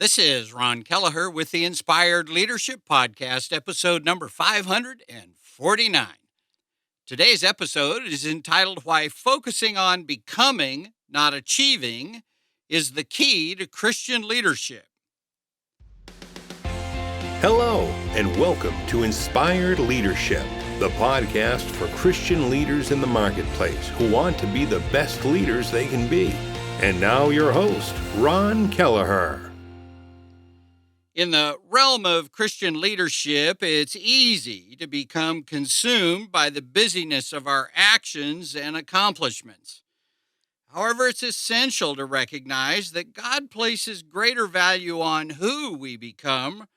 This is Ron Kelleher with the Inspired Leadership Podcast, episode number 549. Today's episode is entitled Why Focusing on Becoming, Not Achieving, is the Key to Christian Leadership. Hello, and welcome to Inspired Leadership, the podcast for Christian leaders in the marketplace who want to be the best leaders they can be. And now your host, Ron Kelleher. In the realm of Christian leadership, it's easy to become consumed by the busyness of our actions and accomplishments. However, it's essential to recognize that God places greater value on who we become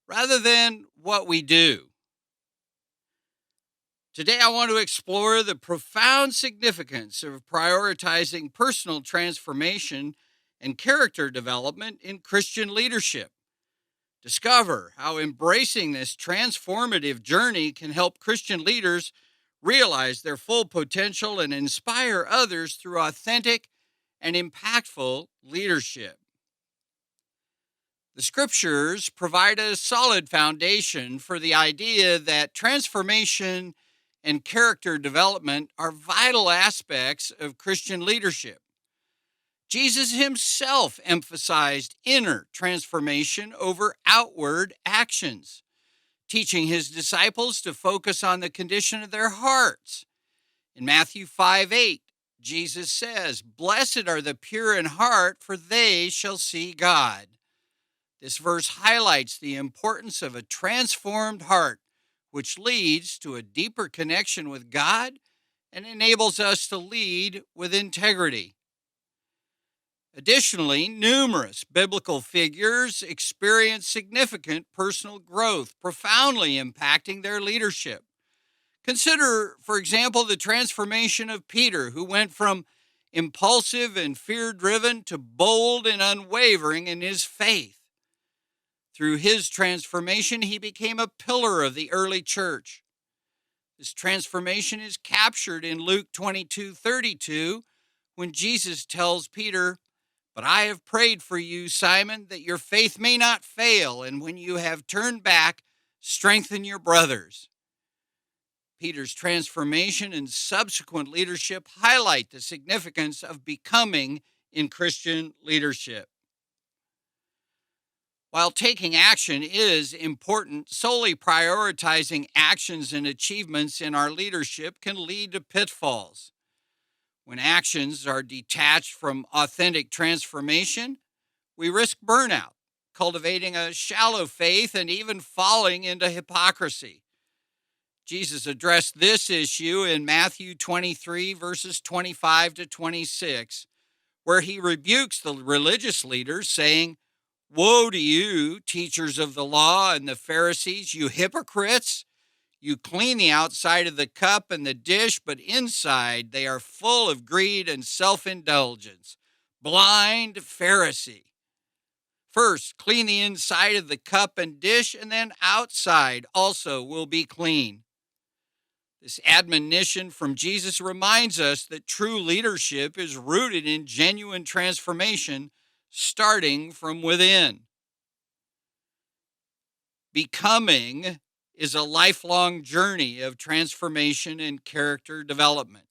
rather than what we do. Today, I want to explore the profound significance of prioritizing personal transformation and character development in Christian leadership. Discover how embracing this transformative journey can help Christian leaders realize their full potential and inspire others through authentic and impactful leadership. The scriptures provide a solid foundation for the idea that transformation and character development are vital aspects of Christian leadership. Jesus himself emphasized inner transformation over outward actions, teaching his disciples to focus on the condition of their hearts. In Matthew 5:8, Jesus says, "Blessed are the pure in heart, for they shall see God." This verse highlights the importance of a transformed heart, which leads to a deeper connection with God and enables us to lead with integrity. Additionally, numerous biblical figures experienced significant personal growth, profoundly impacting their leadership. Consider, for example, the transformation of Peter, who went from impulsive and fear-driven to bold and unwavering in his faith. Through his transformation, he became a pillar of the early church. This transformation is captured in Luke 22:32, when Jesus tells Peter, "But I have prayed for you, Simon, that your faith may not fail, and when you have turned back, strengthen your brothers." Peter's transformation and subsequent leadership highlight the significance of becoming in Christian leadership. While taking action is important, solely prioritizing actions and achievements in our leadership can lead to pitfalls. When actions are detached from authentic transformation, we risk burnout, cultivating a shallow faith, and even falling into hypocrisy. Jesus addressed this issue in Matthew 23, verses 25 to 26, where he rebukes the religious leaders, saying, "Woe to you, teachers of the law and the Pharisees, you hypocrites! You clean the outside of the cup and the dish, but inside they are full of greed and self-indulgence. Blind Pharisee! First, clean the inside of the cup and dish, and then outside also will be clean." This admonition from Jesus reminds us that true leadership is rooted in genuine transformation, starting from within. Becoming is a lifelong journey of transformation and character development.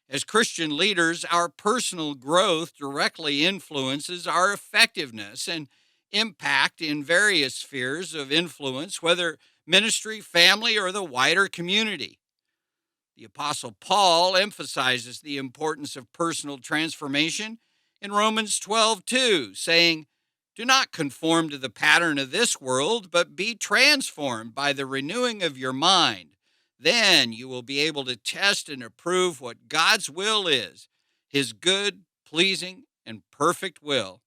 As Christian leaders, our personal growth directly influences our effectiveness and impact in various spheres of influence, whether ministry, family, or the wider community. The Apostle Paul emphasizes the importance of personal transformation in Romans 12:2, saying, "Do not conform to the pattern of this world, but be transformed by the renewing of your mind. Then you will be able to test and approve what God's will is, his good, pleasing, and perfect will."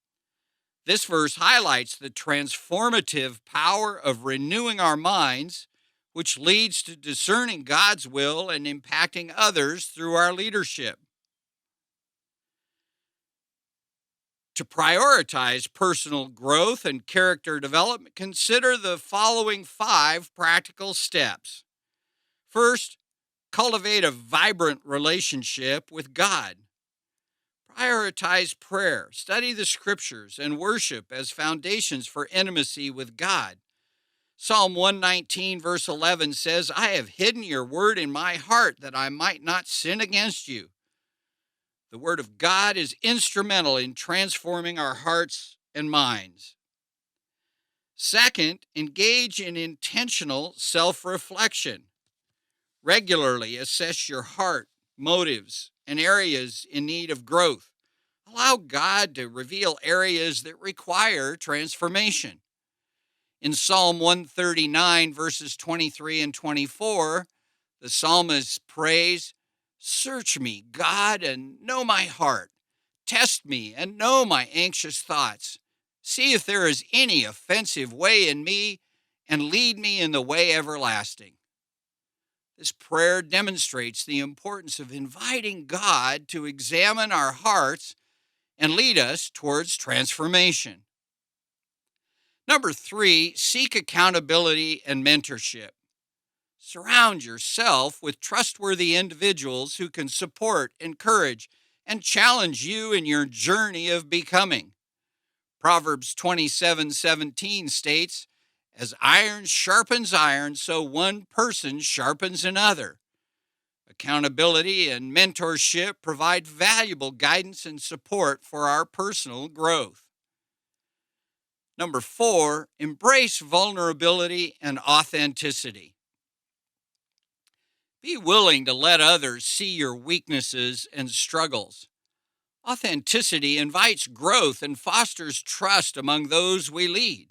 This verse highlights the transformative power of renewing our minds, which leads to discerning God's will and impacting others through our leadership. To prioritize personal growth and character development, consider the following 5 practical steps. First, cultivate a vibrant relationship with God. Prioritize prayer, study the scriptures, and worship as foundations for intimacy with God. Psalm 119, verse 11 says, I have hidden your word in my heart that I might not sin against you. The word of God is instrumental in transforming our hearts and minds. Second, engage in intentional self-reflection. Regularly assess your heart, motives, and areas in need of growth. Allow God to reveal areas that require transformation. In Psalm 139, verses 23 and 24, the psalmist prays, Search me, God, and know my heart. Test me and know my anxious thoughts. See if there is any offensive way in me, and lead me in the way everlasting. This prayer demonstrates the importance of inviting God to examine our hearts and lead us towards transformation. Number 3, seek accountability and mentorship. Surround yourself with trustworthy individuals who can support, encourage, and challenge you in your journey of becoming. Proverbs 27:17 states, As iron sharpens iron, so one person sharpens another. Accountability and mentorship provide valuable guidance and support for our personal growth. Number 4, embrace vulnerability and authenticity. Be willing to let others see your weaknesses and struggles. Authenticity invites growth and fosters trust among those we lead.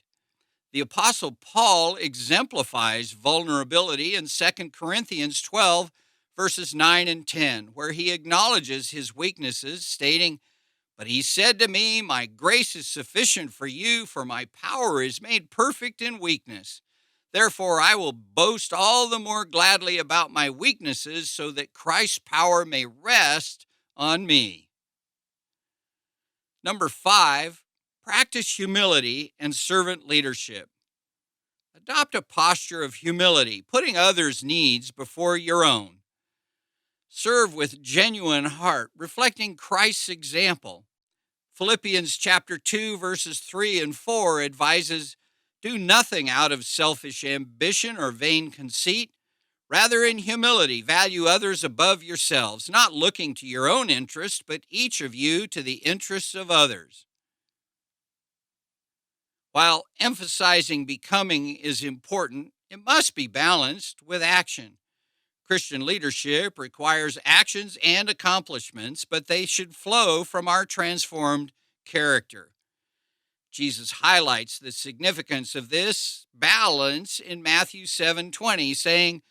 The Apostle Paul exemplifies vulnerability in 2 Corinthians 12, verses 9 and 10, where he acknowledges his weaknesses, stating, But he said to me, My grace is sufficient for you, for my power is made perfect in weakness. Therefore, I will boast all the more gladly about my weaknesses, so that Christ's power may rest on me. Number 5, practice humility and servant leadership. Adopt a posture of humility, putting others' needs before your own. Serve with genuine heart, reflecting Christ's example. Philippians chapter 2, verses 3 and 4 advises, Do nothing out of selfish ambition or vain conceit. Rather, in humility, value others above yourselves, not looking to your own interest, but each of you to the interests of others. While emphasizing becoming is important, it must be balanced with action. Christian leadership requires actions and accomplishments, but they should flow from our transformed character. Jesus highlights the significance of this balance in Matthew 7:20, saying,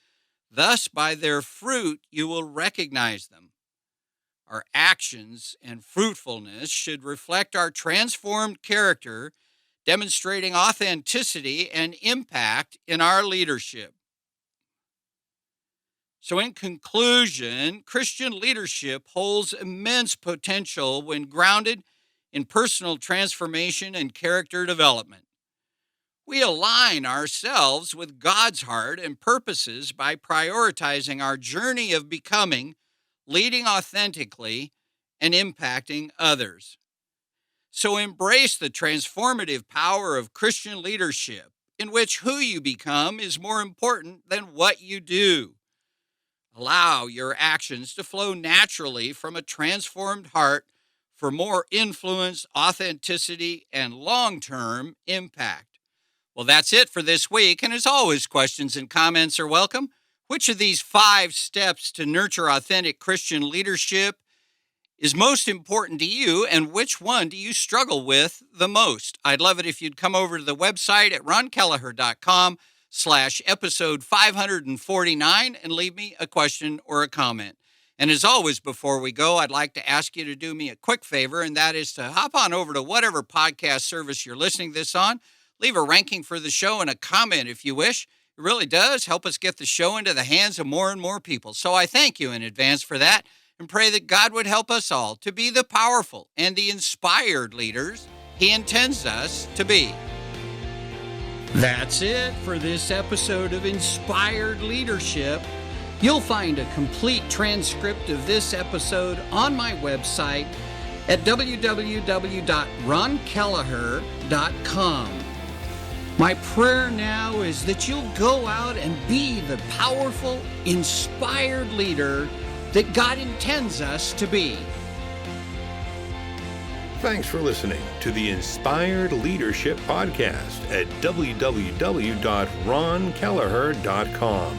Thus by their fruit you will recognize them. Our actions and fruitfulness should reflect our transformed character, demonstrating authenticity and impact in our leadership. So in conclusion, Christian leadership holds immense potential when grounded in personal transformation and character development. We align ourselves with God's heart and purposes by prioritizing our journey of becoming, leading authentically, and impacting others. So embrace the transformative power of Christian leadership, in which who you become is more important than what you do. Allow your actions to flow naturally from a transformed heart for more influence, authenticity, and long-term impact. Well, that's it for this week, and as always, questions and comments are welcome. Which of these 5 steps to nurture authentic Christian leadership is most important to you, and which one do you struggle with the most? I'd love it if you'd come over to the website at ronkelleher.com/episode 549 and leave me a question or a comment. And as always, before we go, I'd like to ask you to do me a quick favor, and that is to hop on over to whatever podcast service you're listening to this on. Leave a ranking for the show and a comment if you wish. It really does help us get the show into the hands of more and more people. So I thank you in advance for that and pray that God would help us all to be the powerful and the inspired leaders He intends us to be. That's it for this episode of Inspired Leadership. You'll find a complete transcript of this episode on my website, at www.ronkelleher.com. My prayer now is that you'll go out and be the powerful, inspired leader that God intends us to be. Thanks for listening to the Inspired Leadership Podcast at www.ronkelleher.com.